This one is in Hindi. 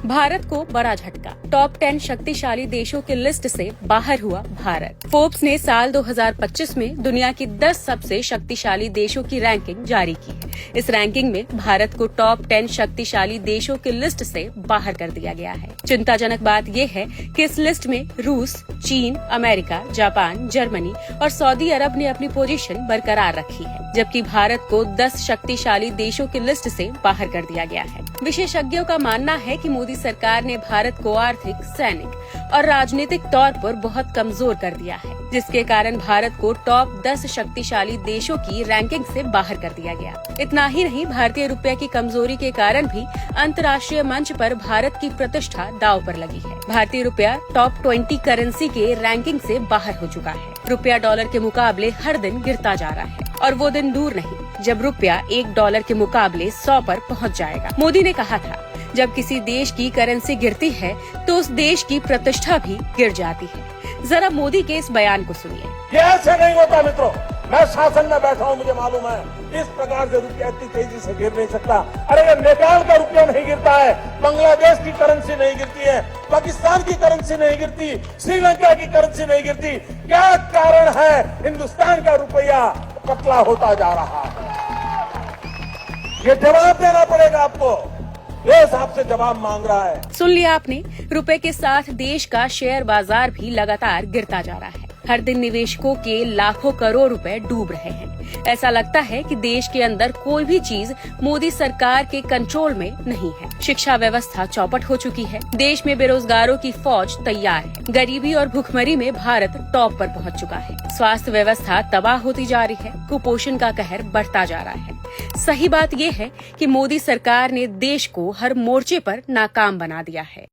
भारत को बड़ा झटका। टॉप 10 शक्तिशाली देशों की लिस्ट से बाहर हुआ भारत। फोर्ब्स ने साल 2025 में दुनिया की 10 सबसे शक्तिशाली देशों की रैंकिंग जारी की है। इस रैंकिंग में भारत को टॉप 10 शक्तिशाली देशों की लिस्ट से बाहर कर दिया गया है। चिंताजनक बात यह है कि इस लिस्ट में रूस, चीन, अमेरिका, जापान, जर्मनी और सऊदी अरब ने अपनी पोजीशन बरकरार रखी है, जबकि भारत को 10 शक्तिशाली देशों की लिस्ट से बाहर कर दिया गया है। विशेषज्ञों का मानना है कि मोदी सरकार ने भारत को आर्थिक, सैनिक और राजनीतिक तौर पर बहुत कमजोर कर दिया है, जिसके कारण भारत को टॉप 10 शक्तिशाली देशों की रैंकिंग से बाहर कर दिया गया। इतना ही नहीं, भारतीय रुपये की कमजोरी के कारण भी अंतर्राष्ट्रीय मंच पर भारत की प्रतिष्ठा दांव पर लगी है। भारतीय रुपया टॉप 20 करेंसी के रैंकिंग से बाहर हो चुका है। रुपया डॉलर के मुकाबले हर दिन गिरता जा रहा है और वो दिन दूर नहीं जब रुपया $1 के मुकाबले 100 पर पहुंच जाएगा। मोदी ने कहा था, जब किसी देश की करेंसी गिरती है तो उस देश की प्रतिष्ठा भी गिर जाती है। जरा मोदी के इस बयान को सुनिए। ये ऐसे नहीं होता मित्रों, मैं शासन में बैठा हूँ, मुझे मालूम है इस प्रकार से रुपया इतनी तेजी से गिर नहीं सकता। अरे ये नेपाल का रुपया नहीं गिरता है, बांग्लादेश की करेंसी नहीं गिरती है, पाकिस्तान की करेंसी नहीं गिरती, श्रीलंका की करेंसी नहीं गिरती। क्या कारण है हिंदुस्तान का रुपया पतला होता जा रहा है? ये जवाब देना पड़ेगा आपको। देश आपसे जवाब मांग रहा है। सुन लिया आपने, रुपए के साथ देश का शेयर बाजार भी लगातार गिरता जा रहा है। हर दिन निवेशकों के लाखों करोड़ रुपए डूब रहे हैं। ऐसा लगता है कि देश के अंदर कोई भी चीज मोदी सरकार के कंट्रोल में नहीं है। शिक्षा व्यवस्था चौपट हो चुकी है। देश में बेरोजगारों की फौज तैयार है। गरीबी और भुखमरी में भारत टॉप पर पहुंच चुका है। स्वास्थ्य व्यवस्था तबाह होती जा रही है। कुपोषण का कहर बढ़ता जा रहा है। सही बात यह है कि मोदी सरकार ने देश को हर मोर्चे पर नाकाम बना दिया है।